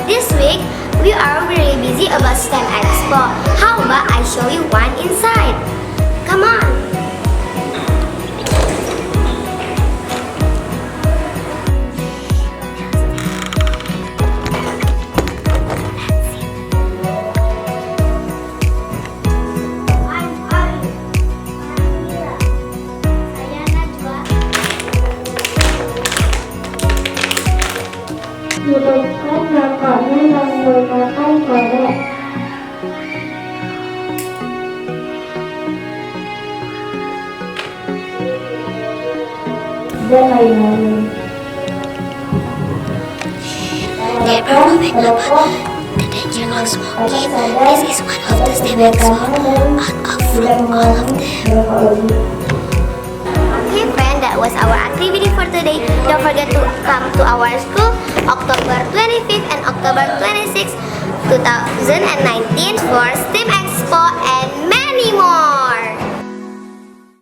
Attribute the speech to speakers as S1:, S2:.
S1: This week, we are really busy about STEM Expo. How about I show you one inside? Come on!
S2: Hidupkan nampaknya menggunakan korek. Dan lain-lain.
S1: The danger of smoking. This is one of the STEM Expo out from all of them. Okay friend, that was our activity for today. Don't forget to come to our school October 25th and October 26th, 2019 for STEM Expo and